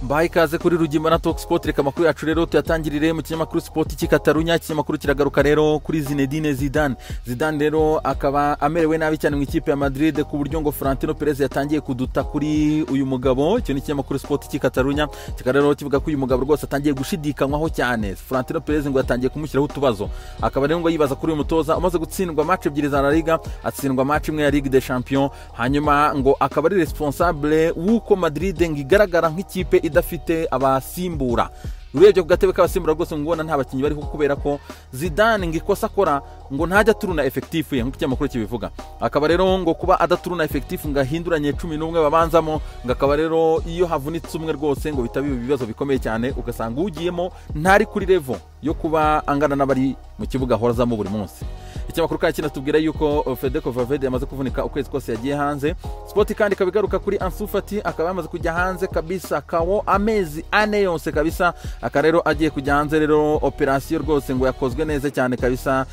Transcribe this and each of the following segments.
Mbaye ikaze kuri Rugimbana Sport, reka amakuru yacu rero tuyatangirire mu kinyamakuru Sport cy'Ikatarunya. Ikinyamakuru kiragaruka rero kuri Zinedine Zidane. Zidane rero akaba amerewe nabi cyane mu ikipe ya Madrid ku buryo ngo Florentino Perez yatangiye kuduta kuri uyu mugabo. Icyo ni ikinyamakuru Sport cy'Ikatarunya kikaba rero kivuga ko uyu mugabo rwose atangiye gushidikanywaho cyane. Florentino Perez ngo yatangiye kumushyiraho utubazo, akaba rero ngo yibaza kuri uyu mutoza umaze gutsindwa match ebyiri za La Liga, atsindwa match imwe ya Ligue des Champions, hanyuma ngo akaba ari responsable w'uko Madrid ngo igaragara nk'ikipe idafite abasimbura. Urebye ku gatebe k'abasimbura rwose ngubona nta bakinnyi bariho, kubera ko Zidane ngo ikosa akora ngo ntajya turuna effectif ye, nk'uko ikinyamakuru kibivuga. Akaba rero ngo kuba adaturuna effectif ngo ahinduranye 11 babanzamo, ngo akaba rero iyo havunitse umwe rwose ngo bitabiba ibibazo bikomeye cyane, ugasanga ugiyemo ntari kuri level yo kuba angana n'abari mu kibuga horazamo buri munsi. Ikinyamakuru kandi kinatubwira yuko Federico Valverde yamaze kuvunika ukwezi kose yagiye hanze. Sport kandi kabigaruka kuri Ansu Fati, akaba yamaze kujya hanze kabisa kawo amezi 4 yose kabisa. Aka rero agiye kujya hanze rero, operation rwose ngo yakozwe neza cyane kabisa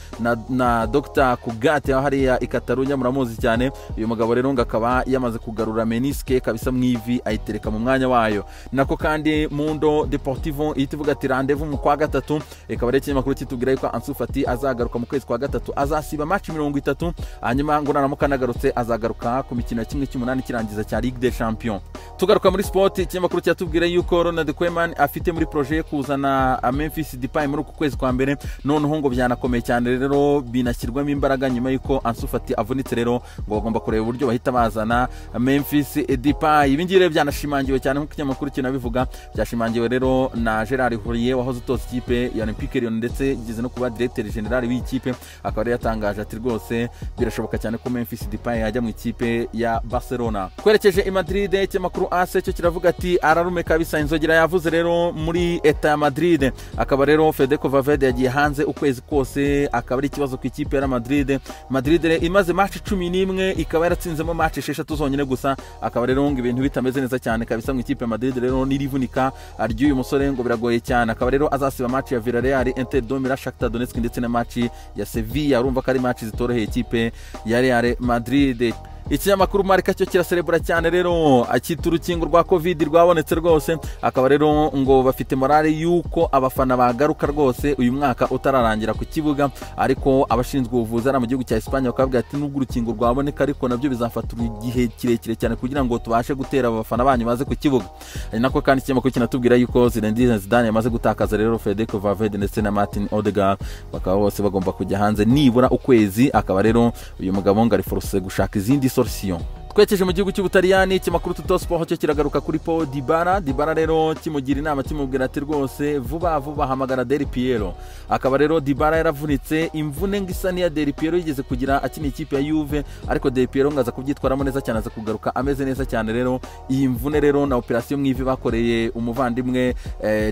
na Dr. Kugate aho hariya Ikatarunya, muramuzi cyane. Uyu mugabo rero ngo akaba yamaze kugarura menisque kabisa mwivi ayitereka mu mwanya wayo. Nako kandi Mundo Deportivo itivuga ati rendez-vous mu kwa gatatu. Ikaba rero ikinyamakuru kitubwira yuko Ansu Fati azagaruka mu kwezi kwa gatatu, azasiba match 30, hanyuma ngo naramuka nagarutse azagaruka ku mikino ya 1/8 kirangiza cya Ligue des Champions. Tugaruka muri Sport, ikinyamakuru cyatubwira yuko Ronald Koeman afite muri projet kuzana Memphis Depay muri uku kwezi kwa mbere. Noneho ngo byanakomeye cyane rero, binashyirwamo imbaraga nyuma yuko Ansu Fati avunitse rero, ngo bagomba kureba uburyo bahita bazana Memphis Depay. Ibi ngiye byanashimangiwe cyane nk'uko ikinyamakuru kinabivuga, byashimangiwe rero na Gerard Houllier wahoze utoza ikipe ya Olympique Lyon ndetse igeze no kuba directeur general w'ikipe. Akaba yatangaje ati rwose birashoboka cyane ko Memphis Depay yajya mu ikipe ya Barcelona. Twerekeje i Madrid, ikinyamakuru AS cyo kiravuga ati ararume kabisa, inzogera yavuze rero muri eta ya Madrid. Akaba rero Federico Valverde yagiye hanze ukwezi kose, akaba ari ikibazo ku ikipe ya Madrid. Madrid imaze match 11 ikaba yaratsinzemo match 6 zonyine gusa. Akaba rero ngo ibintu bitameze neza cyane kabisa mu ikipe ya Madrid rero, nirivunika ry'uyu musore ngo biragoye cyane. Akaba rero azasiba match ya Villarreal, Inter de Milan, Shakhtar Donetsk ndetse na match ya Sevilla. Urumva ko ari match zitoroheye ikipe ya Real Madrid. Ikinyamakuru Marca cyo kiraserebura cyane rero, akita urukingo rwa Covid rwabonetse rwose. Akaba rero ngo bafite morale yuko abafana bagaruka rwose uyu mwaka utararangira ku kibuga, ariko abashinzwe ubuvuzi ari mu gihugu cya Espagne bakavuga ati nubwo urukingo rwaboneka ariko nabyo bizafata igihe kirekire cyane kugira ngo tubashe gutera abafana banyu baze ku kibuga. Ari nako kandi ikinyamakuru kinatubwira yuko Zinedine Zidane yamaze gutakaza rero Federico Valverde ndetse na Martin Odegaard, bakaba bose bagomba kujya hanze nibura ukwezi. Akaba rero uyu mugabo ngo ari force gushaka izindi solution. Twekeje mu gihugu cy'Ubutaliyani, ikinyamakuru Tutto Sport cyo kiragaruka kuri Paul Dybala. Dybala rero kimugira inama kimubwira ati rwose vuba vuba hamagara Del Piero. Akaba rero Dybala yaravunitse imvune ngisa niya Del Piero yigeze kugira akina ikipe ya Juve, ariko Del Piero ngaza kubyitwaramo neza cyane, aza kugaruka ameze neza cyane rero. Iyi mvune rero na operation mwivi bakoreye umuvandimwe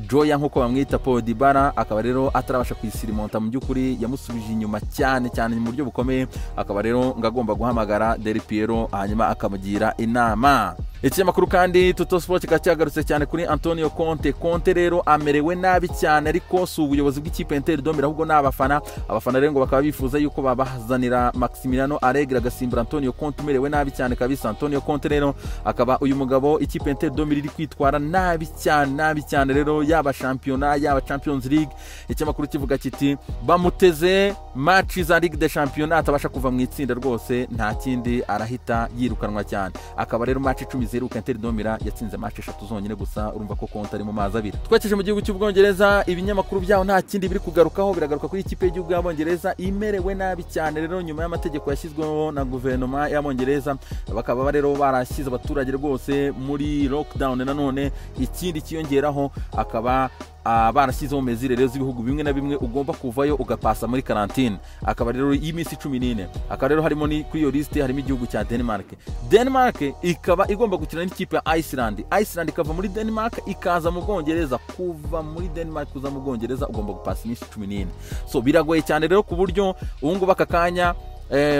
Joya nkuko bamwita Paul Dybala, akaba rero atarabasha kuyisirimonta, mu byukuri yamusubije inyuma cyane cyane mu buryo bukomeye. Akaba rero ngagomba guhamagara Del Piero hanyuma akamugira inama. Ikinyamakuru kandi Tutto Sport cyagarutse cyane kuri Antonio Conte. Conte rero amerewe nabi cyane, ariko si ubuyobozi bw'ikipe Inter de Milan ahubwo n'abafana. Abafana rero ngo bakaba bifuza yuko babazanira Maximiliano Allegri agasimbura Antonio Conte umerewe nabi cyane kabisa. Antonio Conte rero akaba uyu mugabo ikipe Inter de Milan iri kwitwara nabi cyane rero, yaba shampiyona yaba Champions League. Ikinyamakuru kivuga kiti bamuteze match za Ligue des Champions atabasha kuva mu itsinda rwose, nta kindi arahita yirukanwa cyane. Akaba rero match 10 ziheruka Inter de Milan yatsinze match 3 zonyine gusa. Urumva ko Conte ari mu mazi abiri. Twekeje mu gihugu cy'Ubwongereza, ibinyamakuru byaho nta kindi biri kugarukaho, biragaruka kuri ikipe y'igihugu y'Abongereza imerewe nabi cyane rero nyuma y'amategeko yashyizweho na guverinoma y'Abongereza. Bakaba rero barashyize abaturage rwose muri lockdown. Nanone ikindi kiyongeraho akaba barashyizeho mezire rero z'ibihugu bimwe na bimwe ugomba kuvayo ugapasa muri karantine. Akaba rero y'iminsi 14. Akaba rero harimo ni kuri iyo liste harimo igihugu cya Denmark ikaba igomba gukina n'ikipe ya Iceland ikava muri Denmark ikaza mu Bwongereza. Kuva muri Denmark kuza mu Bwongereza ugomba gupasa iminsi 14. So biragoye cyane rero ku buryo ubu ngubu aka kanya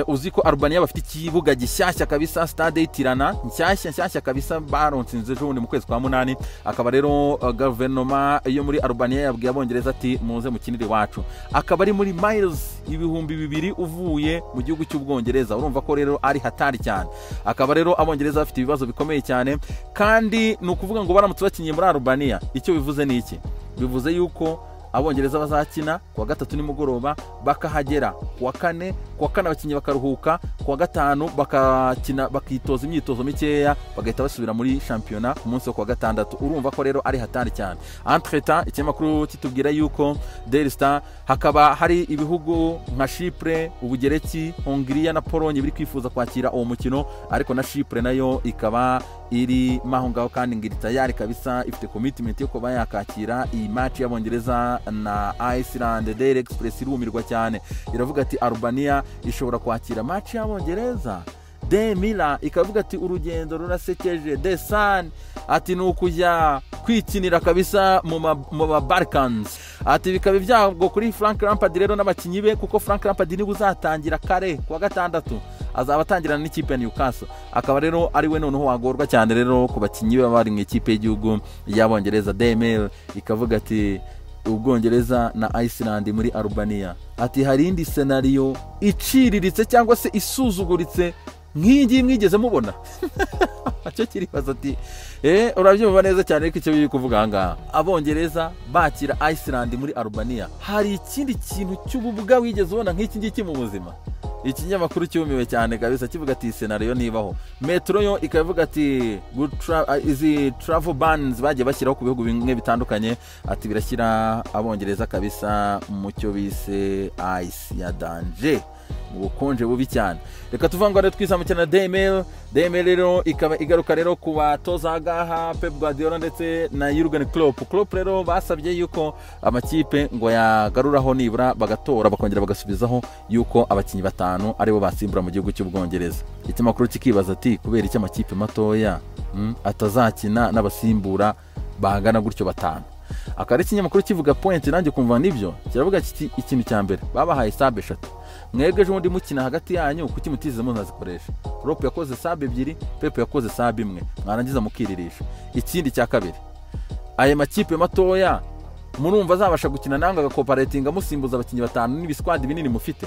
uzi ko Albania bafite ikibuga gishyashya kabisa, stade yitirana nshyashya kabisa baronsinze ejo bundi mu kwezi kwa munani. Akaba rero guverinoma yo muri Albania yabwiye abongereza ati muze mukinire wacu. Akaba ari muri miles 2000 uvuye mu gihugu cy'Ubwongereza. Urumva ko rero ari hatari cyane. Akaba rero abongereza bafite ibibazo bikomeye cyane, kandi ni ukuvuga ngo baramutse bakinye muri Albania, icyo bivuze ni iki? Bivuze yuko abongereza bazakina kuwa gatatu nimugoroba, bakahagera kuwa kane abakinnyi bakaruhuka, kuwa gatanu bakakina bakitoza imyitozo mikeya, bagahita basubira muri shampiyona ku munsi wo kuwa gatandatu. Urumva ko rero ari hatari cyane. Entretemps ikinyamakuru kitubwira yuko Daily Star hakaba hari ibihugu nka Chypre, Ubugereki, Hongria na Pologne biri kwifuza kwakira uwo mukino, ariko na Chypre nayo ikaba iri maho ngaho kandi ngiri tayari kabisa, ifite commitment yo kuba yakakira iyi match y'abongereza na Iceland. Daily Express irumirwa cyane, iravuga ati Albania ishobora kwakira match y'abongereza. De Mila ikavuga ati urugendo rurasekeje. The Sun ati nukujya kwikinira kabisa mu Balkans. Ati bikaba byabwo kuri Frank Lampard rero n'abakinyi be, kuko Frank Lampard ni buzatangira kare kuwa gatandatu, azaba atangirana n'ikipe ya Newcastle. Akaba rero ari we noneho wagorwa cyane rero ku bakinyi be bari mu ikipe y'igihugu y'abongereza. The Mail ikavuga ati Ubwongereza na Iceland muri Albania. Ati hari indi scenario iciriritse cyangwa se isuzuguritse nk'ingi mwigeze mubona? Acyo kiribaza ati urabyumva neza cyane, ariko icyo biri kuvuga hanga abongereza bakira Iceland muri Albania. Hari ikindi kintu cy'ububwa wigeze ubona nk'iki ngiki mu buzima? Ikinyamakuru cyumiwe cyane kabisa kivuga ati scenario nibaho. Metro yo ikavuga ati izi travel bans bagiye bashyiraho ku bihugu bimwe bitandukanye, ati birashyira abongereza kabisa mu cyo bise ice ya danger, ubukonje bubi cyane. Reka tuvanga rero twisamukira na The Mail rero ikaba igaruka rero ku batoza agaha Pep Guardiola ndetse na Jurgen Klopp rero basabye yuko amakipe ngo yagaruraho nibura bagatora bakongera bagasubizaho yuko abakinyi batanu aribo basimbura mu gihugu cy'Ubwongereza. Ikimakuru kikibaza ati kubera iki amakipe matoya atazakina n'abasimbura bangana gutyo batanu. Akari ikinyamakuru kivuga point nanjye kumva nibyo, kiravuga kiti ikintu cya mbere babahaye sabe 3. Mwebwe ejo ndi mukina hagati yanyu kuki mutize munazikoresha. Klopp yakoze sabe 2, Pep yakoze sabe 1, mwarangiza mukiririsha. Ikindi cya kabiri, aya makipe matoya murumva azabasha gukina nanga agakooperatinga musimbuza abakinyi batanu n'ibisquad binini mufite.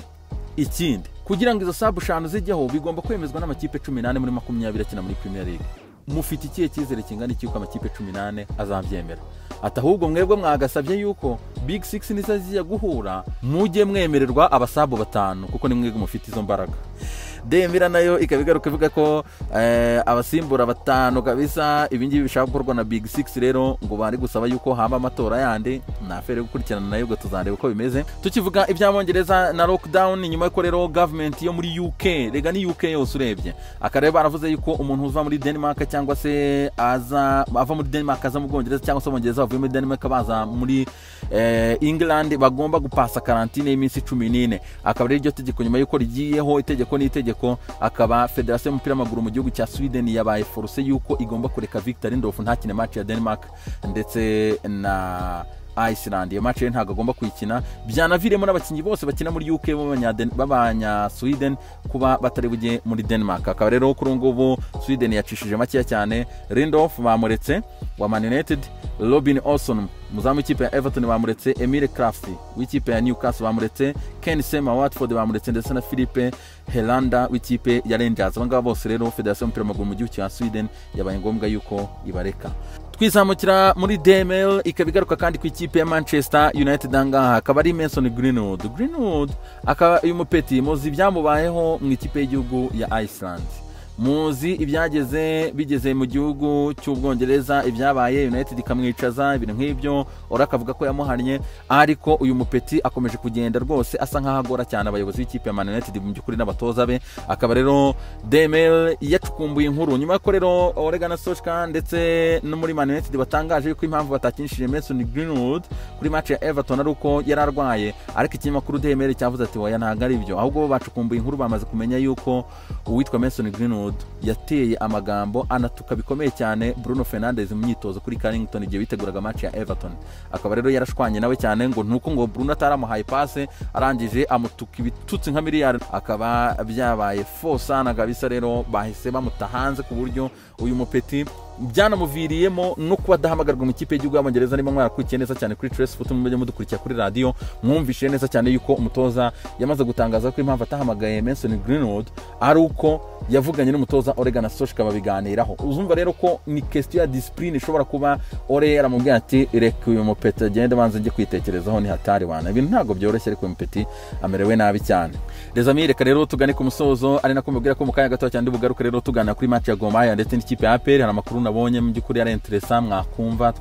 Ikindi, kugira ngo izo sabe 5 zijyeho bigomba kwemezwa n'amakipe 18 muri 20 akina muri Premier League. Mufite ikihe cyizere kingana iki uko amakipe 18 azabyemera? Atahubwo mwebwe mwagasabye yuko Big 6 nizaziya guhura mujye mwemererwa abasabo batanu, kuko ni mwebwe mufite izo mbaraga. Demira nayo ikabigaruka ivuga ko abasimbura batanu kabisa ibingibi bishaka gukorwa na Big 6 rero ngo bari gusaba yuko haba amatora yandi na afere gukurikirana nayo ngo tuzareba uko bimeze. Tukivuga iby'abongereza na lockdown nyuma y'uko rero government yo muri UK, rega ni UK yose urebye, akareba baravuze yuko umuntu uva muri Denmark cyangwa se ava muri Denmark aza mu Bwongereza cyangwa se abongereza bavuye muri Denmark baza muri England bagomba gupasa karantine y'iminsi 14. Akaba rero iryo tegeko nyuma y'uko rigiyeho itegeko n'itegeko, akaba Federation y'umupira w'amaguru mu gihugu cya Sweden yabaye force yuko igomba kureka Victor Lindelof ntakine match ya Denmark ndetse na Iceland. Iyo match ntago agomba kuyikina, byanaviremo n'abakinyi bose bakina muri UK b'abanya Sweden kuba batari bujye muri Denmark. Akaba rero kuri ngubu Sweden yacishije make cyane. Lindelof bamuretse wa Man United, Robin Olsen muzamu ikipe ya Everton bamuretse, Emile Kraft w'ikipe ya Newcastle bamuretse, Ken Sema Watford bamuretse ndetse na Philippe Helanda w'ikipe ya Rangers. Abangaba bose rero Federation y'umupira w'amaguru mu gihugu cya Sweden yabaye ngombwa yuko ibareka. Twizamukira muri The Mail ikabigaruka kandi ku ikipe ya Manchester United angaha akaba ari Mason Greenwood akaba uyu mupeti muzi byamubayeho mu ikipe y'igihugu ya Iceland. Muzi bigeze mu gihugu cy'Ubwongereza ibyabaye, United ikamwicaza ibintu nk'ibyo, orakavuga ko yamuhannye, ariko uyu mupeti akomeje kugenda rwose asa nk'ahagora cyane abayobozi b'ikipe ya Man United mu by'ukuri n'abatoza be. Akaba rero The Mail yacukumbuye inkuru nyuma ko rero Ole Gunnar Solskjaer ndetse no muri Man United batangaje yuko impamvu batakinishije Mason Greenwood kuri match ya Everton ari uko yararwaye, ariko ikinyamakuru The Mail cyavuze ati oya ntago ari byo, ahubwo bacukumbuye inkuru bamaze kumenya yuko uwitwa Mason Greenwood Greenwood yateye amagambo anatuka bikomeye cyane Bruno Fernandes mu myitozo kuri Carrington igihe biteguraga match ya Everton. Akaba rero yarashwanye nawe cyane ngo nuko ngo Bruno ataramuhaye passe arangije amutuka ibitutsi nka miliyari, akaba byabaye fosana kabisa. Rero bahise bamuta hanze ku buryo uyu mupeti byanamuviriyemo no kuba adahamagarwa mu kipe y'igihugu y'Abongereza. Niba mwarakurikiye neza cyane kuri Trace Foot mujye mudukurikira kuri radio, mwumvishe neza cyane yuko umutoza yamaze gutangaza ko impamvu atahamagaye Mason Greenwood ari uko yavuganye n'umutoza Ole Gunnar Solskjaer babiganiraho. Uzumva rero ko ni question ya discipline ishobora kuba Ole yaramubwiye ati reka uyu mupeti agende banze njye kwitekerezaho, ni hatari wana, ibintu ntago byoroshye ariko mupeti amerewe nabi cyane. Les amis, reka rero tugane ku musozo, ari nako mubwira ko mu kanya gato cyane bugaruka rero tugana kuri match ya Gomaya ndetse n'ikipe ya APR. Hari amakuru nabonye mu by'ukuri ari interessant mwakumva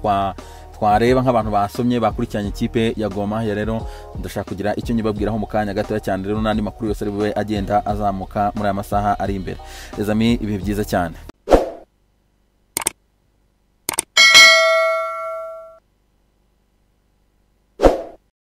twareba nk'abantu basomye bakurikiranye ikipe ya Gomaya. Rero ndashaka kugira icyo nyibabwiraho mu kanya gato cyane, rero n'andi makuru yose ari bube agenda azamuka muri aya masaha ari imbere. Les amis, ibihe byiza cyane.